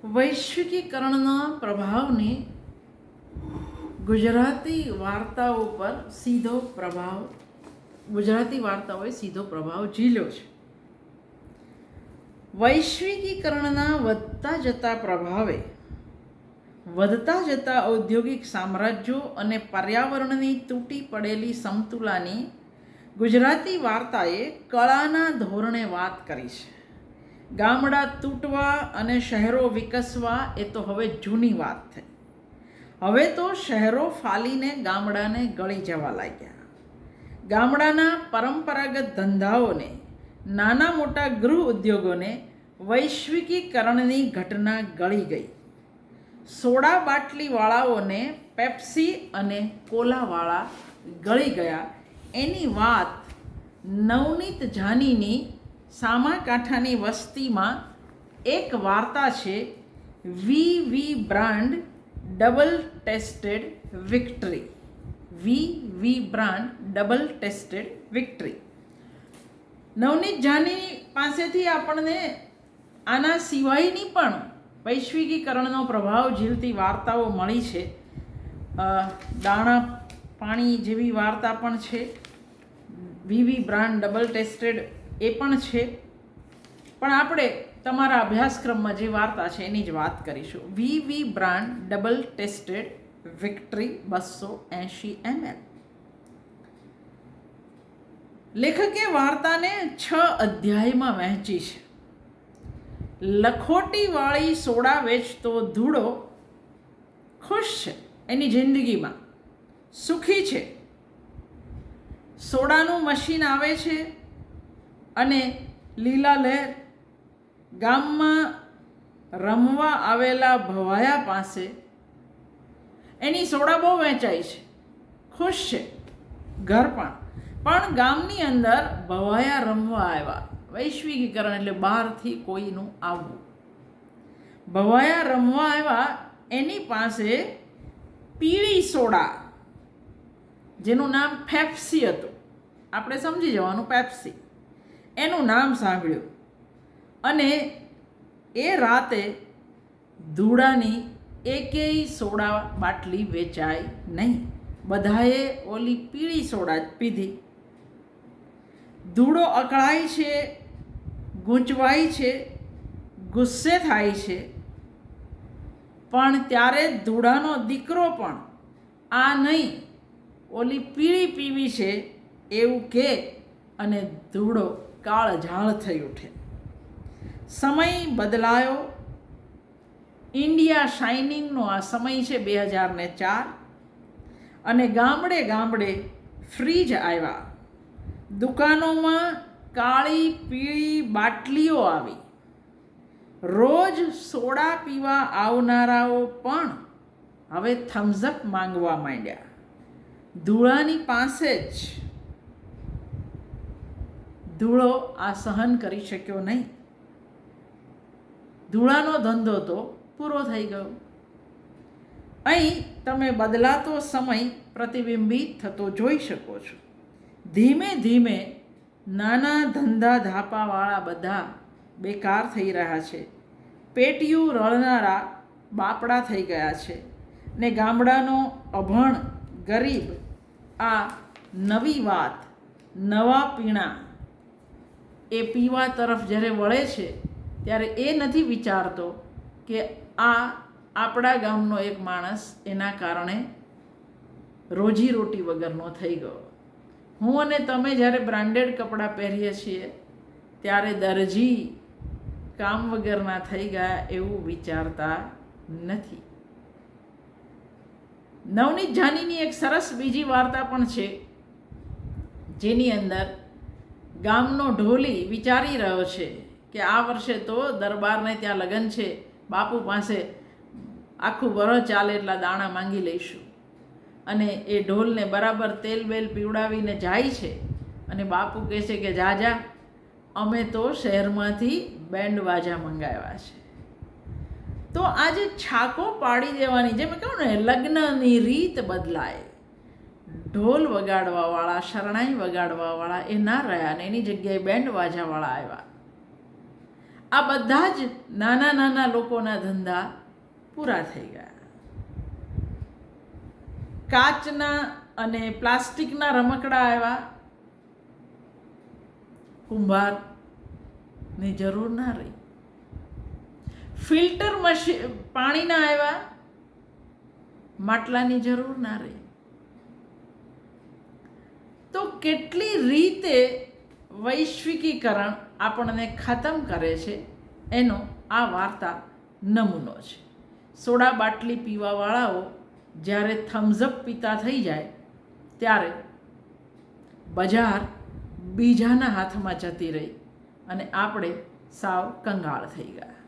વૈશ્વિકીકરણના પ્રભાવને ગુજરાતી વાર્તાઓ પર ગુજરાતી વાર્તાઓએ સીધો પ્રભાવ ઝીલ્યો છે. વૈશ્વિકીકરણના વધતા જતા પ્રભાવે વધતા જતા ઔદ્યોગિક સામ્રાજ્યો અને પર્યાવરણની તૂટી પડેલી સમતુલાની ગુજરાતી વાર્તાએ કળાના ધોરણે વાત કરી છે. ગામડા તૂટવા અને શહેરો વિકસવા એ તો હવે જૂની વાત થઈ. હવે તો શહેરો ફાલીને ગામડાને ગળી જવા લાગ્યા. ગામડાના પરંપરાગત ધંધાઓને, નાના મોટા ગૃહ ઉદ્યોગોને વૈશ્વિકીકરણની ઘટના ગળી ગઈ. સોડા બાટલીવાળાઓને પેપ્સી અને કોલાવાળા ગળી ગયા. એની વાત નવનીત જાનીની સામાકાંઠાની વસ્તીમાં એક વાર્તા છે, V brand double tested victory. V brand double tested victory. Navneet Jani પાસેથી આપણને આના સિવાયની પણ વૈશ્વિકીકરણનો પ્રભાવ ઝીલતી વાર્તાઓ મળી છે. દાણા પાણી જેવી વાર્તા પણ છે. વી બ્રાન્ડ ડબલ ટેસ્ટેડ એ પણ છે. પણ આપણે તમારા અભ્યાસક્રમમાં જે વાર્તા છે એની જ વાત કરીશું. V brand double tested victory 280 ml. લેખકે વાર્તાને 6 અધ્યાયમાં વહેંચી છે. લખોટીવાળી સોડા વેચતો ધૂળો ખુશ છે, એની જિંદગીમાં સુખી છે. સોડાનું મશીન આવે છે અને લીલા લહેર ગામમાં રમવા આવેલા ભવાયા પાસે એની સોડા બહુ વેચાય છે, ખુશ છે. ઘર પણ ગામની અંદર ભવાયા રમવા આવ્યા. વૈશ્વિકીકરણ એટલે બહારથી કોઈનું આવવું. ભવાયા રમવા આવ્યા, એની પાસે પીળી સોડા જેનું નામ પેપ્સી હતું, આપણે સમજી જવાનું પેપ્સી, એનું નામ સાંભળ્યું. અને એ રાતે ધૂળાની એકેય સોડા બાટલી વેચાય નહીં. બધાએ ઓલી પીળી સોડા જ પીધી. ધૂળો અકળાય છે, ગૂંચવાય છે, ગુસ્સે થાય છે. પણ ત્યારે ધૂળાનો દીકરો પણ આ નહીં, ઓલી પીળી પીવી છે એવું કે, અને ધૂળો કાળઝાળ થઈ ઉઠે. સમય બદલાયો. ઇન્ડિયા શાઇનિંગનો આ સમય છે 2004. અને ગામડે ગામડે ફ્રીજ આવ્યા. દુકાનોમાં કાળી પીળી બાટલીઓ આવી. રોજ સોડા પીવા આવનારાઓ પણ હવે થમ્સઅપ માંગવા માંડ્યા. ધૂળાની પાસે જ. ધૂળો આ સહન કરી શક્યો નહીં. ધૂળાનો ધંધો તો પૂરો થઈ ગયો. અહીં તમે બદલાતો સમય પ્રતિબિંબિત થતો જોઈ શકો છો. ધીમે ધીમે નાના ધંધા ધાપાવાળા બધા બેકાર થઈ રહ્યા છે. પેટીયું રળનારા બાપડા થઈ ગયા છે. ને ગામડાનો અભણ ગરીબ આ નવી વાત, નવા પીણા એ પીવા તરફ જ્યારે વળે છે ત્યારે એ નથી વિચારતો કે આ આપણા ગામનો એક માણસ એના કારણે રોજીરોટી વગરનો થઈ ગયો. હું અને તમે જ્યારે બ્રાન્ડેડ કપડાં પહેરીએ છીએ ત્યારે દરજી કામ વગરના થઈ ગયા એવું વિચારતા નથી. નવનીત જાનીની એક સરસ બીજી વાર્તા પણ છે, જેની અંદર ગામનો ઢોલી વિચારી રહ્યો છે કે આ વર્ષે તો દરબારને ત્યાં લગ્ન છે, બાપુ પાસે આખું વરસ ચાલે એટલા દાણા માંગી લઈશું. અને એ ઢોલને બરાબર તેલ બેલ પીવડાવીને જાય છે. અને બાપુ કહે છે કે જા અમે તો શહેરમાંથી બેન્ડ વાજા મંગાવ્યા છે. તો આજે છાકો પાડી દેવાની, જેમ કહું ને લગ્નની રીત બદલાય. ઢોલ વગાડવાવાળા, શરણાઈ વગાડવાવાળા એ ના રહ્યા ને એની જગ્યાએ બેન્ડ વાજાવાળા આવ્યા. આ બધા જ નાના નાના લોકોના ધંધા પૂરા થઈ ગયા. કાચના અને પ્લાસ્ટિકના રમકડા આવ્યા, કુંભારની જરૂર ના રહી. ફિલ્ટર મશીન પાણીના આવ્યા, માટલાની જરૂર ના રહી. તો કેટલી રીતે વૈશ્વિકીકરણ આપણને ખતમ કરે છે એનો આ વાર્તા નમૂનો છે. સોડા બાટલી પીવાવાળાઓ જ્યારે થમ્સઅપ પીતા થઈ જાય ત્યારે બજાર બીજાના હાથમાં જતી રહી અને આપણે સાવ કંગાળ થઈ ગયા.